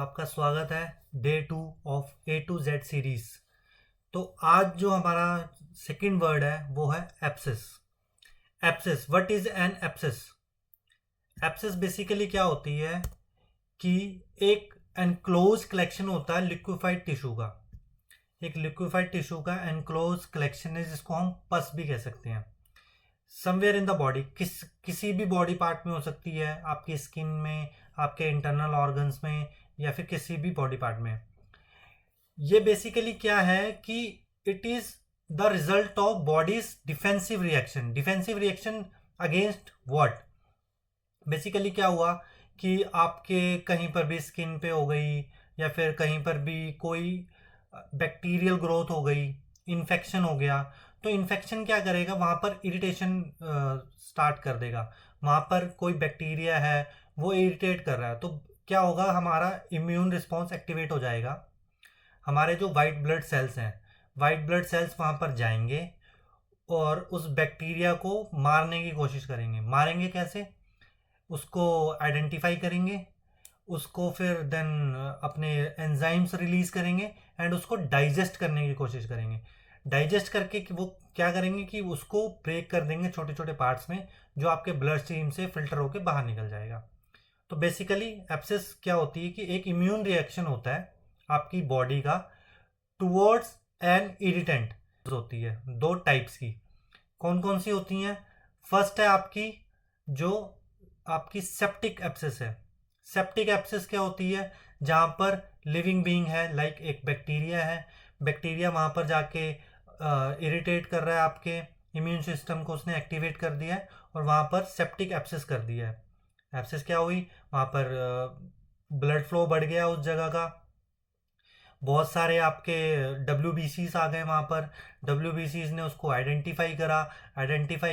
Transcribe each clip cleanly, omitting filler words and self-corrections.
आपका स्वागत है day 2 of A to Z series. तो आज जो हमारा सेकंड वर्ड है वो है asepsis. Asepsis, what is an asepsis? Asepsis basically क्या होती है कि एक एनक्लोज कलेक्शन होता है लिक्विफाइड टिश्यू का। एक लिक्विफाइड टिश्यू का एनक्लोज कलेक्शन है जिसको हम पस भी कह सकते हैं। समवेयर इन द बॉडी, किसी भी बॉडी पार्ट में हो सकती है, आपकी स्किन में, आपके इंटरनल ऑर्गन्स में, या फिर किसी भी बॉडी पार्ट में। ये बेसिकली क्या है कि it is the result of bodies defensive reaction. Defensive reaction against what? Basically क्या हुआ कि आपके कहीं पर भी स्किन पे हो गई, या फिर कहीं पर भी कोई बैक्टीरियल ग्रोथ हो गई, इन्फेक्शन हो गया, तो इन्फेक्शन क्या करेगा, वहाँ पर इरिटेशन स्टार्ट कर देगा। वहाँ पर कोई बैक्टीरिया है वो इरिटेट कर रहा है, तो क्या होगा, हमारा इम्यून रिस्पॉन्स एक्टिवेट हो जाएगा। हमारे जो वाइट ब्लड सेल्स हैं, वाइट ब्लड सेल्स वहाँ पर जाएंगे और उस बैक्टीरिया को मारने की कोशिश करेंगे। मारेंगे कैसे? उसको आइडेंटिफाई करेंगे, उसको फिर देन अपने एंजाइम्स रिलीज करेंगे एंड उसको डाइजेस्ट करने की कोशिश करेंगे। डाइजेस्ट करके वो क्या करेंगे कि उसको ब्रेक कर देंगे छोटे छोटे पार्ट्स में, जो आपके ब्लड स्ट्रीम से फिल्टर होकर बाहर निकल जाएगा। तो बेसिकली एप्सिस क्या होती है कि एक इम्यून रिएक्शन होता है आपकी बॉडी का टुवर्ड्स एन इरिटेंट। होती है दो टाइप्स की। कौन कौन सी होती हैं? फर्स्ट है आपकी जो आपकी सेप्टिक एप्सिस है। सेप्टिक एप्सिस क्या होती है? जहाँ पर लिविंग बीइंग है, लाइक एक बैक्टीरिया है, बैक्टीरिया वहाँ पर जाके इरिटेट कर रहा है आपके इम्यून सिस्टम को, उसने एक्टिवेट कर दिया है और वहाँ पर सेप्टिक एप्सिस कर दिया है। एप्सिस क्या हुई, वहाँ पर ब्लड फ्लो बढ़ गया उस जगह का, बहुत सारे आपके WBCs आ गए वहाँ पर। WBCs ने उसको आइडेंटिफाई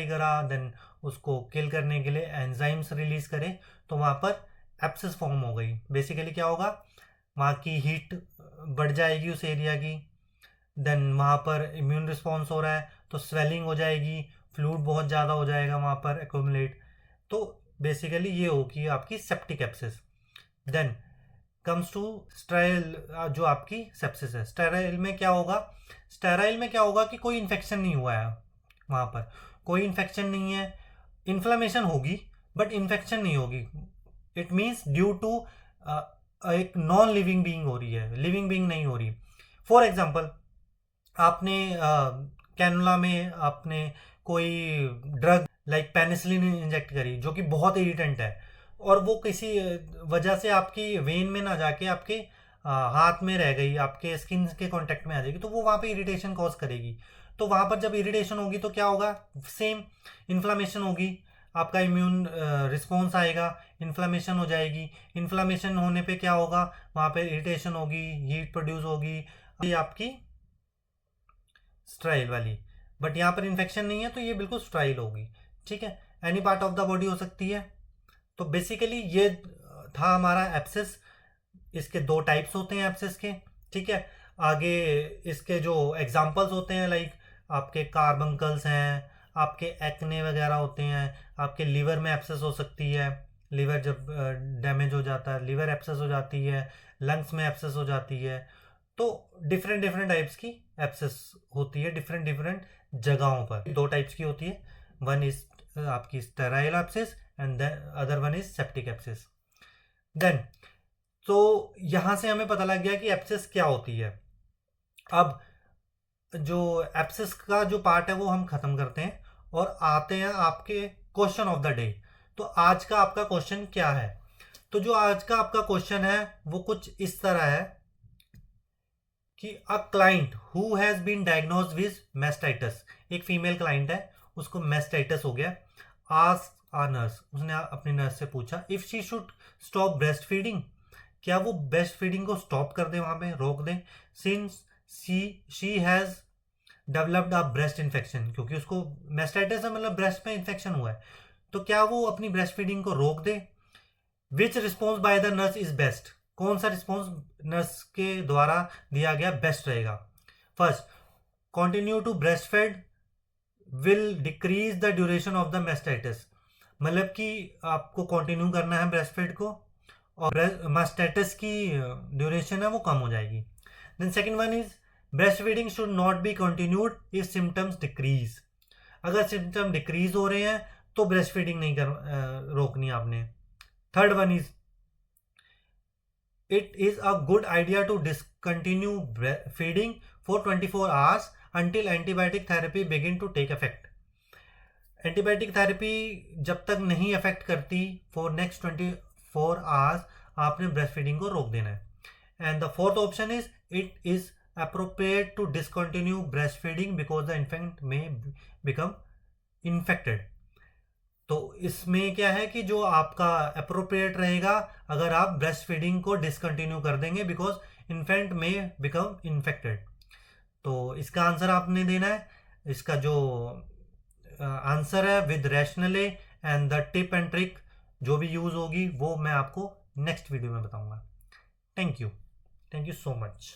करा देन उसको किल करने के लिए एंजाइम्स रिलीज करे, तो वहाँ पर एप्सिस फॉर्म हो गई। बेसिकली क्या होगा, वहाँ की हीट बढ़ जाएगी उस एरिया की, देन वहाँ पर इम्यून रिस्पॉन्स हो रहा है तो स्वेलिंग हो जाएगी, फ्लूइड बहुत ज़्यादा हो जाएगा वहाँ पर एक्यूमुलेट। तो बेसिकली ये होगी आपकी septic asepsis. Then comes to sterile, जो आपकी सेप्सिस है। स्टेराइल में क्या होगा कि कोई इन्फेक्शन नहीं हुआ है, वहाँ पर कोई इन्फेक्शन नहीं है। इन्फ्लेमेशन होगी बट इन्फेक्शन नहीं होगी। इट मीन्स ड्यू टू एक नॉन लिविंग बीइंग हो रही है, लिविंग बीइंग नहीं हो रही। फॉर एग्जाम्पल, आपने कैनुला में आपने कोई ड्रग लाइक पेनिसिलिन इंजेक्ट करी जो कि बहुत इरिटेंट है, और वो किसी वजह से आपकी वेन में ना जाके आपके हाथ में रह गई, आपके स्किन के कांटेक्ट में आ जाएगी, तो वो वहाँ पे इरिटेशन कॉज करेगी। तो वहाँ पर जब इरिटेशन होगी तो क्या होगा, सेम इन्फ्लामेशन होगी, आपका इम्यून रिस्पॉन्स आएगा, इन्फ्लामेशन हो जाएगी। इन्फ्लामेशन होने पे क्या होगा, वहाँ पे इरिटेशन होगी, हीट प्रोड्यूस होगी, ये आपकी स्ट्राइल वाली। बट यहाँ पर इन्फेक्शन नहीं है तो ये बिल्कुल स्ट्राइल होगी। ठीक है, any part of the body हो सकती है। तो बेसिकली ये था हमारा एप्सिस। इसके दो टाइप्स होते हैं एप्सिस के। ठीक है, आगे इसके जो एग्जांपल्स होते हैं, लाइक आपके कार्बंकल्स हैं, आपके एक्ने वगैरह होते हैं, आपके लीवर में एप्सिस हो सकती है। लीवर जब डैमेज हो जाता है, लीवर एप्सिस हो जाती है, लंग्स में एप्सिस हो जाती है। तो डिफरेंट डिफरेंट टाइप्स की एप्सिस होती है डिफरेंट डिफरेंट जगहों पर। दो टाइप्स की होती है, वन इज आपकी sterile asepsis and other one is septic asepsis. Then तो यहां से हमें पता लग गया कि एप्सिस क्या होती है। अब जो एप्सिस का जो पार्ट है वो हम खत्म करते हैं और आते हैं आपके क्वेश्चन ऑफ द डे। तो आज का आपका क्वेश्चन क्या है? तो जो आज का आपका क्वेश्चन है वो कुछ इस तरह है कि a client who has been diagnosed with mastitis, एक फीमेल क्लाइंट है, उसको मेस्टाइटिस हो गया। आस्क्ड आ नर्स, उसने अपनी नर्स से पूछा if she should stop breast feeding, क्या वो ब्रेस्ट फीडिंग को स्टॉप कर दे, वहां पे रोक दे, since she has developed a breast infection, क्योंकि उसको मेस्टाइटिस है, मतलब ब्रेस्ट में इन्फेक्शन हुआ है, तो क्या वो अपनी ब्रेस्ट फीडिंग को रोक दे। Which response by the nurse is best, कौन सा रिस्पॉन्स नर्स के द्वारा दिया गया बेस्ट रहेगा? First, continue to breast feed will decrease the duration of the mastitis, मतलब कि आपको कंटिन्यू करना है ब्रेस्ट फीड को, और मास्टेटस की ड्यूरेशन है वो कम हो जाएगी। Then second one is breast feeding should not be continued if symptoms decrease. अगर सिम्टम डिक्रीज हो रहे हैं तो ब्रेस्ट फीडिंग नहीं रोकनी आपने। Third one is it is a good idea to discontinue feeding for 24 hours until antibiotic therapy begin to take effect. Antibiotic therapy जब तक नहीं अफेक्ट करती फॉर नेक्स्ट 24 आवर्स आपने ब्रेस्ट फीडिंग को रोक देना है। And the fourth option is it is appropriate to discontinue breast feeding because the infant may become infected. तो इसमें क्या है कि जो आपका अप्रोप्रिएट रहेगा अगर आप ब्रेस्ट फीडिंग को डिसकंटिन्यू कर देंगे because infant may become infected. तो इसका आंसर आपने देना है। इसका जो आंसर है with rationale and the tip and trick जो भी यूज होगी वो मैं आपको नेक्स्ट वीडियो में बताऊंगा। Thank you so much.